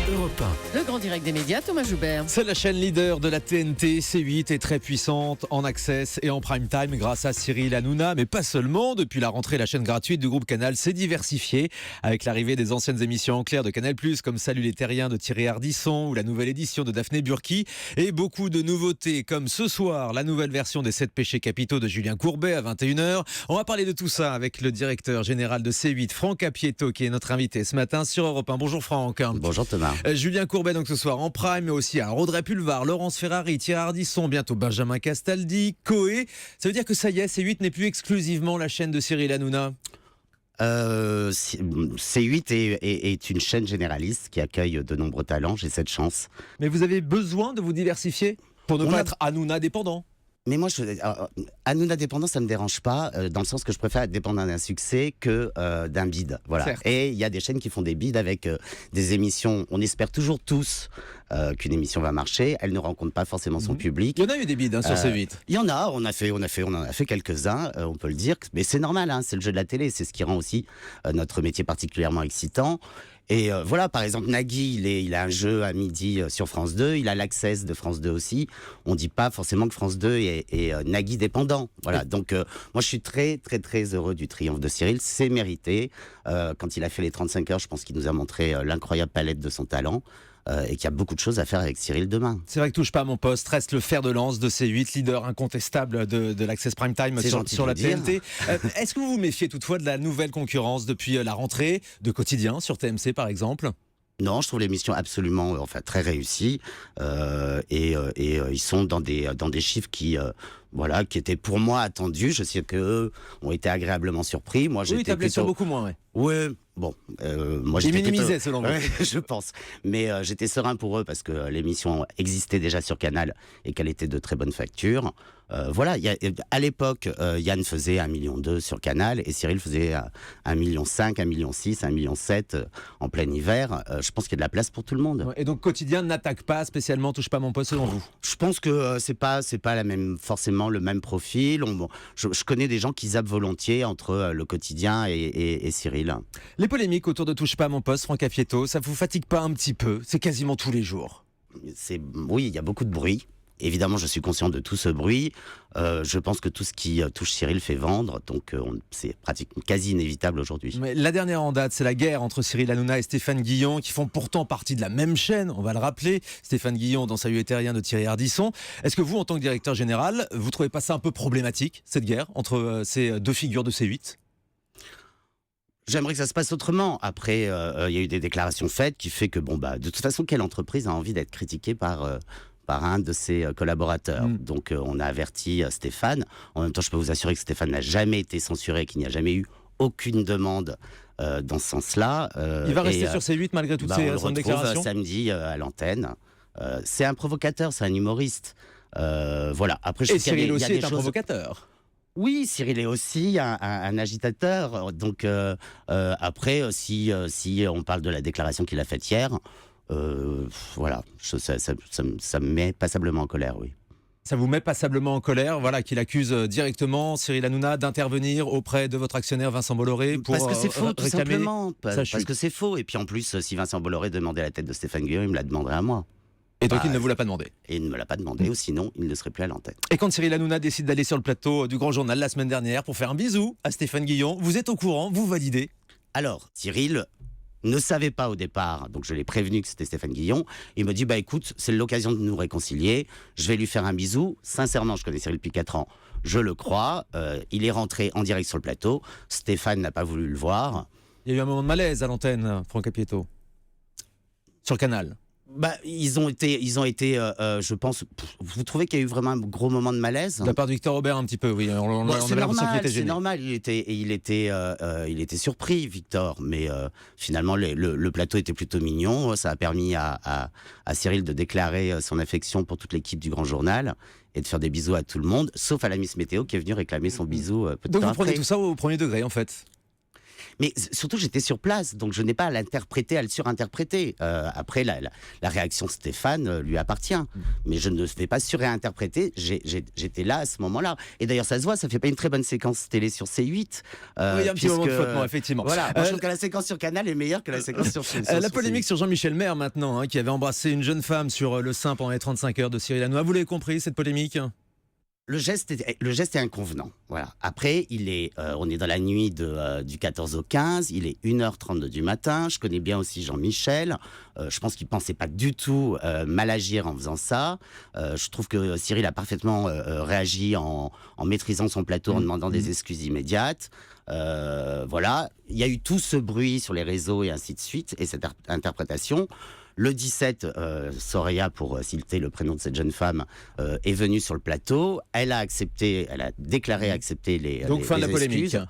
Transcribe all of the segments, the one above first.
Europe 1. Le grand direct des médias, Thomas Joubert. C'est la chaîne leader de la TNT. C8 est très puissante en access et en prime time grâce à Cyril Hanouna, mais pas seulement. Depuis la rentrée, la chaîne gratuite du groupe Canal s'est diversifiée avec l'arrivée des anciennes émissions en clair de Canal+, comme Salut les Terriens de Thierry Ardisson ou la nouvelle édition de Daphné Burki. Et beaucoup de nouveautés, comme ce soir, la nouvelle version des 7 péchés capitaux de Julien Courbet à 21h. On va parler de tout ça avec le directeur général de C8, Franck Apieto, qui est notre invité ce matin sur Europe 1. Bonjour Franck. Bonjour Thomas. Julien Courbet donc ce soir en prime, mais aussi à Audrey Pulvar, Laurence Ferrari, Thierry Ardisson, bientôt Benjamin Castaldi, Coé. Ça veut dire que ça y est, C8 n'est plus exclusivement la chaîne de Cyril Hanouna? C8 est une chaîne généraliste qui accueille de nombreux talents, j'ai cette chance. Mais vous avez besoin de vous diversifier pour ne pas être Hanouna dépendant? Mais moi, Hanouna dépendant, ça me dérange pas, dans le sens que je préfère être dépendant d'un succès que d'un bide. Voilà. Certes. Et il y a des chaînes qui font des bides avec des émissions. On espère toujours tous qu'une émission va marcher. Elle ne rencontre pas forcément son public. Il y en a eu des bides sur C8. Il y en a, on en a fait quelques-uns, on peut le dire. Mais c'est normal, hein, c'est le jeu de la télé, c'est ce qui rend aussi notre métier particulièrement excitant. Et voilà, par exemple, Nagui, il a un jeu à midi sur France 2, il a l'Access de France 2 aussi. On ne dit pas forcément que France 2 est Nagui dépendant. Voilà, donc moi je suis très très très heureux du triomphe de Cyril, c'est mérité. Quand il a fait les 35 heures, je pense qu'il nous a montré l'incroyable palette de son talent. Et qu'il y a beaucoup de choses à faire avec Cyril demain. C'est vrai que Touche pas à mon poste reste le fer de lance de C8, leader incontestable de l'Access Prime Time sur la TNT. Est-ce que vous vous méfiez toutefois de la nouvelle concurrence depuis la rentrée de Quotidien sur TMC par exemple? Non, je trouve l'émission absolument, très réussie, et ils sont dans des chiffres qui étaient pour moi attendus. Je sais qu'eux ont été agréablement surpris. Moi, oui, t'appelais sur beaucoup moins. Ouais. Bon, moi j'ai minimisé selon vous. Ouais, je pense. Mais j'étais serein pour eux parce que l'émission existait déjà sur Canal et qu'elle était de très bonne facture. Voilà, à l'époque, Yann faisait 1,2 million sur Canal et Cyril faisait 1,5 million, 1,6 million, 1,7 million en plein hiver. Je pense qu'il y a de la place pour tout le monde. Et donc Quotidien n'attaque pas spécialement Touche pas à mon poste selon vous? Je pense que c'est pas forcément le même profil. Je connais des gens qui zappent volontiers entre le Quotidien et Cyril. Les polémiques autour de Touche pas à mon poste, Franck Apieto, ça vous fatigue pas un petit peu? C'est quasiment tous les jours. Oui, il y a beaucoup de bruit. Évidemment, je suis conscient de tout ce bruit. Je pense que tout ce qui touche Cyril fait vendre, donc c'est pratiquement quasi inévitable aujourd'hui. Mais la dernière en date, c'est la guerre entre Cyril Hanouna et Stéphane Guillon, qui font pourtant partie de la même chaîne, on va le rappeler. Stéphane Guillon dans Salut les Terriens de Thierry Ardisson. Est-ce que vous, en tant que directeur général, vous trouvez pas ça un peu problématique, cette guerre entre ces deux figures de C8? J'aimerais que ça se passe autrement. Après, il y a eu des déclarations faites qui fait que, de toute façon, quelle entreprise a envie d'être critiquée par un de ses collaborateurs. Donc on a averti Stéphane. En même temps, je peux vous assurer que Stéphane n'a jamais été censuré, qu'il n'y a jamais eu aucune demande dans ce sens-là. Il va rester sur C8 malgré toutes ces déclarations. Samedi à l'antenne. C'est un provocateur, c'est un humoriste. Voilà. Après, et Cyril aussi est un provocateur. Oui, Cyril est aussi un agitateur. Donc après, si on parle de la déclaration qu'il a faite hier, voilà, ça me met passablement en colère, oui. Ça vous met passablement en colère, voilà, qu'il accuse directement Cyril Hanouna d'intervenir auprès de votre actionnaire Vincent Bolloré pour parce que c'est faux, tout simplement. Parce que c'est faux. Et puis en plus, si Vincent Bolloré demandait la tête de Stéphane Guillon, il me la demanderait à moi. Et donc il ne vous l'a pas demandé. Et il ne me l'a pas demandé, ou sinon il ne serait plus à l'antenne. Et quand Cyril Hanouna décide d'aller sur le plateau du Grand Journal la semaine dernière pour faire un bisou à Stéphane Guillon, vous êtes au courant, vous validez? Alors, Cyril ne savait pas au départ, donc je l'ai prévenu que c'était Stéphane Guillon. Il me dit, écoute, c'est l'occasion de nous réconcilier, je vais lui faire un bisou. Sincèrement, je connais Cyril depuis 4 ans, je le crois. Il est rentré en direct sur le plateau, Stéphane n'a pas voulu le voir. Il y a eu un moment de malaise à l'antenne, Franck Apieto, sur Canal. Ils ont été, je pense. Vous trouvez qu'il y a eu vraiment un gros moment de malaise? De la part de Victor Aubert, un petit peu, oui. C'est normal. Il était surpris, Victor. Mais finalement, le plateau était plutôt mignon. Ça a permis à Cyril de déclarer son affection pour toute l'équipe du Grand Journal et de faire des bisous à tout le monde, sauf à la Miss Météo qui est venue réclamer son bisou. Donc vous prenez tout ça au premier degré, en fait? Mais surtout, j'étais sur place, donc je n'ai pas à l'interpréter, à le surinterpréter. Après, la réaction de Stéphane lui appartient. Mais je ne vais pas surréinterpréter. J'étais là à ce moment-là. Et d'ailleurs, ça se voit, ça fait pas une très bonne séquence télé sur C8. Oui, il y a un petit moment de flottement, effectivement. Voilà, moi, je trouve que la séquence sur Canal est meilleure que la séquence sur la polémique sur Jean-Michel Maire maintenant, qui avait embrassé une jeune femme sur le sein pendant les 35 heures de Cyril Hanouna. Vous l'avez compris, cette polémique ? Le geste est inconvenant. Voilà. Après, on est dans la nuit du 14 au 15, il est 1h32 du matin. Je connais bien aussi Jean-Michel. Je pense qu'il ne pensait pas du tout mal agir en faisant ça. Je trouve que Cyril a parfaitement réagi en maîtrisant son plateau, en demandant des excuses immédiates. Voilà. Il y a eu tout ce bruit sur les réseaux et ainsi de suite, et cette interprétation. Le 17, Soraya, pour citer le prénom de cette jeune femme, est venue sur le plateau. Elle a déclaré accepter les Donc, fin de la polémique. Excuses.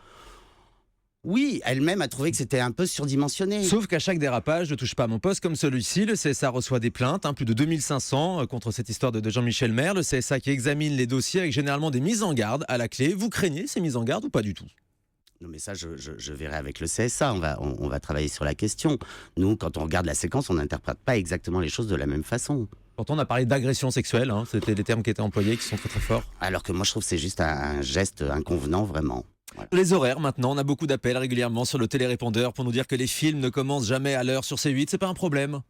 Oui, elle-même a trouvé que c'était un peu surdimensionné. Sauf qu'à chaque dérapage, ne touche pas à mon poste comme celui-ci, le CSA reçoit des plaintes, plus de 2500 contre cette histoire de Jean-Michel Maire. Le CSA qui examine les dossiers avec généralement des mises en garde à la clé. Vous craignez ces mises en garde ou pas du tout ? Non, mais ça, je verrai avec le CSA. On va travailler sur la question. Nous, quand on regarde la séquence, on n'interprète pas exactement les choses de la même façon. Pourtant, on a parlé d'agression sexuelle. C'était des termes qui étaient employés, qui sont très très forts. Alors que moi, je trouve que c'est juste un geste inconvenant, vraiment. Voilà. Les horaires, maintenant, on a beaucoup d'appels régulièrement sur le télérépondeur pour nous dire que les films ne commencent jamais à l'heure sur C8. C'est pas un problème ?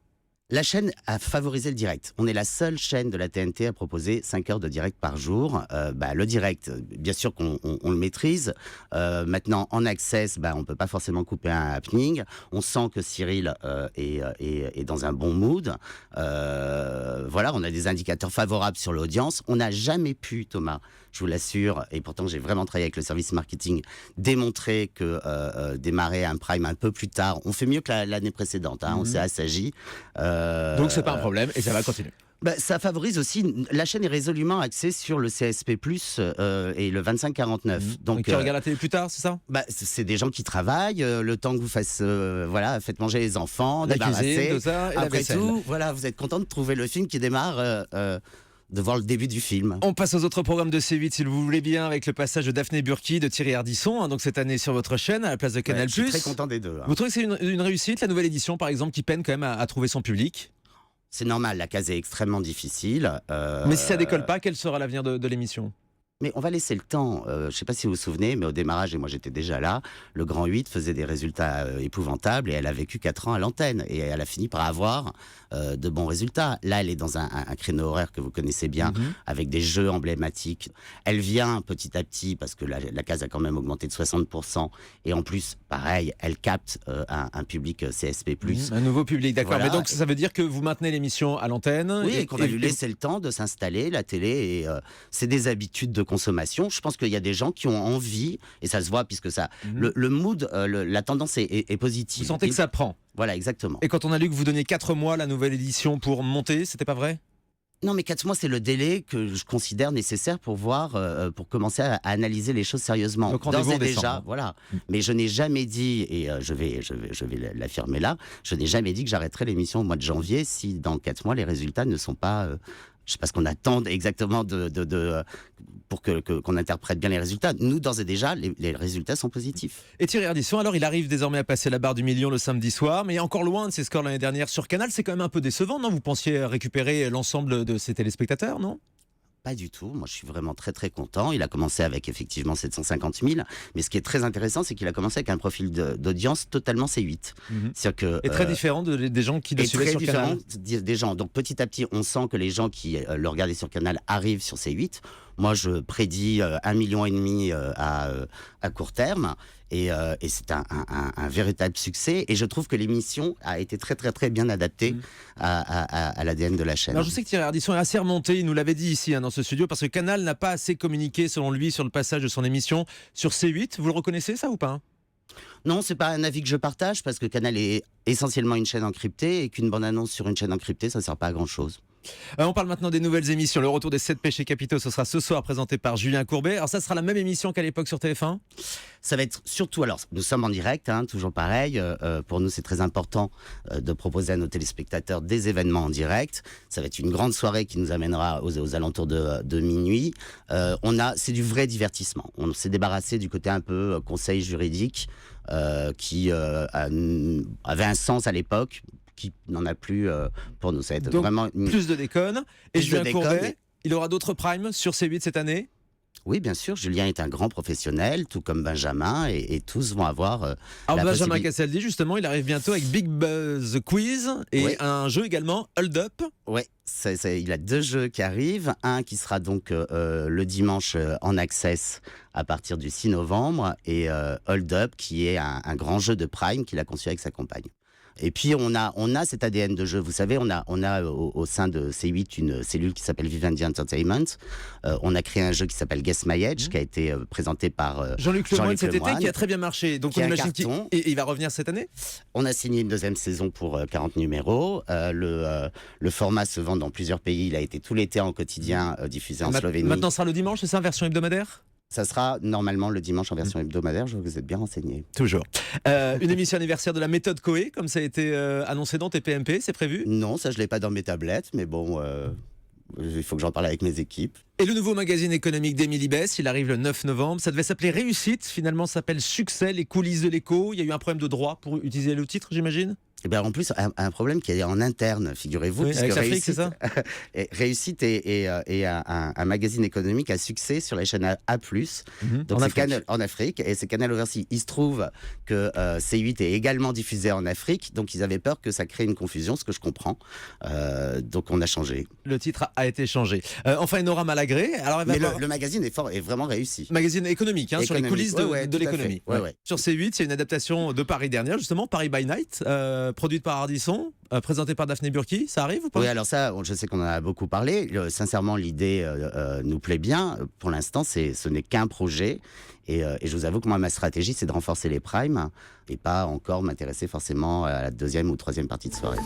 La chaîne a favorisé le direct. On est la seule chaîne de la TNT à proposer 5 heures de direct par jour. Le direct, bien sûr qu'on le maîtrise. Maintenant, en access, on ne peut pas forcément couper un happening. On sent que Cyril est dans un bon mood. Voilà, on a des indicateurs favorables sur l'audience. On n'a jamais pu, Thomas, je vous l'assure, et pourtant j'ai vraiment travaillé avec le service marketing, démontrer que démarrer un prime un peu plus tard, on fait mieux que l'année précédente. On s'est assagi. Donc c'est pas un problème et ça va continuer. Ça favorise aussi. La chaîne est résolument axée sur le CSP+, et le 25-49. Donc qui regarde la télé plus tard, c'est ça ? C'est des gens qui travaillent, le temps que vous faites manger les enfants, la débarrasser. cuisine, tout ça, et après la tout, voilà, vous êtes content de trouver le film qui démarre. De voir le début du film. On passe aux autres programmes de C8, si vous voulez bien, avec le passage de Daphné Burki, de Thierry Ardisson, donc cette année sur votre chaîne, à la place de Canal+. Je suis très content des deux. Vous trouvez que c'est une réussite, la nouvelle édition, par exemple, qui peine quand même à trouver son public ? C'est normal, la case est extrêmement difficile. Mais si ça décolle pas, quel sera l'avenir de l'émission ? Mais on va laisser le temps. Je ne sais pas si vous vous souvenez, mais au démarrage, et moi j'étais déjà là, le Grand 8 faisait des résultats épouvantables et elle a vécu 4 ans à l'antenne. Et elle a fini par avoir de bons résultats. Là, elle est dans un créneau horaire que vous connaissez bien, avec des jeux emblématiques. Elle vient petit à petit, parce que la case a quand même augmenté de 60%. Et en plus, pareil, elle capte un public CSP+. Un nouveau public, d'accord. Voilà. Mais donc ça veut dire que vous maintenez l'émission à l'antenne ? Oui, et qu'on va lui laisser le temps de s'installer, la télé. Et c'est des habitudes de consommation. Je pense qu'il y a des gens qui ont envie, et ça se voit puisque ça, le mood, la tendance est positive. Vous sentez que ça prend ? Voilà, exactement. Et quand on a lu que vous donniez 4 mois la nouvelle édition pour monter, c'était pas vrai ? Non, mais 4 mois, c'est le délai que je considère nécessaire pour pour commencer à analyser les choses sérieusement. Donc rendez-vous en décembre. Déjà, voilà. Mais je n'ai jamais dit, et je vais l'affirmer là, je n'ai jamais dit que j'arrêterais l'émission au mois de janvier si dans 4 mois les résultats ne sont pas. Je sais pas ce qu'on attend exactement pour qu'on interprète bien les résultats. Nous, d'ores et déjà, les résultats sont positifs. Et Thierry Ardisson, alors il arrive désormais à passer la barre du million le samedi soir, mais encore loin de ses scores l'année dernière sur Canal. C'est quand même un peu décevant, non ? Vous pensiez récupérer l'ensemble de ses téléspectateurs, non ? Pas du tout. Moi, je suis vraiment très, très content. Il a commencé avec effectivement 750 000. Mais ce qui est très intéressant, c'est qu'il a commencé avec un profil d'audience totalement C8. C'est-à-dire que, et très différent des gens qui le suivaient sur Canal. Des gens. Donc, petit à petit, on sent que les gens qui le regardaient sur Canal arrivent sur C8. Moi, je prédis 1,5 million à court terme. Et c'est un véritable succès. Et je trouve que l'émission a été très, très, très bien adaptée à l'ADN de la chaîne. Alors, je sais que Thierry Ardisson est assez remonté. Il nous l'avait dit ici, dans ce studio, parce que Canal n'a pas assez communiqué, selon lui, sur le passage de son émission sur C8. Vous le reconnaissez, ça, ou pas ? Non, c'est pas un avis que je partage, parce que Canal est essentiellement une chaîne encryptée, et qu'une bande-annonce sur une chaîne encryptée, ça ne sert pas à grand-chose. On parle maintenant des nouvelles émissions. Le retour des 7 péchés capitaux, ce sera ce soir présenté par Julien Courbet. Alors ça sera la même émission qu'à l'époque sur TF1 ? Ça va être surtout, alors nous sommes en direct, toujours pareil. Pour nous, c'est très important de proposer à nos téléspectateurs des événements en direct. Ça va être une grande soirée qui nous amènera aux alentours de minuit. C'est du vrai divertissement. On s'est débarrassé du côté un peu conseil juridique qui avait un sens à l'époque, qui n'en a plus pour nous. Ça va être Donc, vraiment plus de déconne. Et Plus de Julien déconne, Courbet, il aura d'autres primes sur C8 cette année ? Oui, bien sûr. Julien est un grand professionnel, tout comme Benjamin, et tous vont avoir Alors la Benjamin possibilité. Castaldi, justement, il arrive bientôt avec Big Buzz Quiz et Oui. un jeu également, Hold Up. Oui, il a 2 jeux qui arrivent. Un qui sera donc le dimanche en access à partir du 6 novembre et Hold Up qui est un grand jeu de Prime qu'il a conçu avec sa compagne. Et puis on a cet ADN de jeu. Vous savez, on a au sein de C8 une cellule qui s'appelle Vivendi Entertainment. On a créé un jeu qui s'appelle Guess My Age, qui a été présenté par Jean-Luc Lemoyne cet été, Lemoyne, qui a très bien marché. Donc qui on est un imagine qu'il carton. il va revenir cette année ? On a signé une 2e saison pour 40 numéros. Le format se vend dans plusieurs pays. Il a été tout l'été en quotidien diffusé en Slovénie. Maintenant, ce sera le dimanche, c'est ça, version hebdomadaire ? Ça sera normalement le dimanche en version hebdomadaire. Je vois que vous êtes bien renseigné. Toujours. Une émission anniversaire de la méthode Coé, comme ça a été annoncé dans TPMP, c'est prévu ? Non, ça je l'ai pas dans mes tablettes, mais bon, il faut que j'en parle avec mes équipes. Et le nouveau magazine économique d'Émilie Bess, il arrive le 9 novembre. Ça devait s'appeler Réussite, finalement ça s'appelle Succès, les coulisses de l'écho. Il y a eu un problème de droit pour utiliser le titre, j'imagine ? Et bien en plus, un problème qui est en interne, figurez-vous. Oui, puisque avec l'Afrique, c'est ça ? Réussite est un magazine économique à succès sur la chaîne A+. Donc En c'est Afrique. en Afrique, et c'est Canal Overseas. Il se trouve que C8 est également diffusé en Afrique, donc ils avaient peur que ça crée une confusion, ce que je comprends. Donc on a changé. Le titre a été changé. Enfin, Nora Malagré. Alors, elle va Mais avoir- le magazine est vraiment réussi. magazine économique, sur les Économique. coulisses Ouais, de tout à fait. l'économie. Ouais. Sur C8, il y a une adaptation de Paris dernière, justement, Paris by Night, produite par Ardisson, présentée par Daphné Burki. Ça arrive ou pas ? Oui, alors ça, je sais qu'on en a beaucoup parlé. Sincèrement, l'idée nous plaît bien. Pour l'instant, ce n'est qu'un projet. Et je vous avoue que moi, ma stratégie, c'est de renforcer les primes et pas encore m'intéresser forcément à la 2e ou 3e partie de soirée.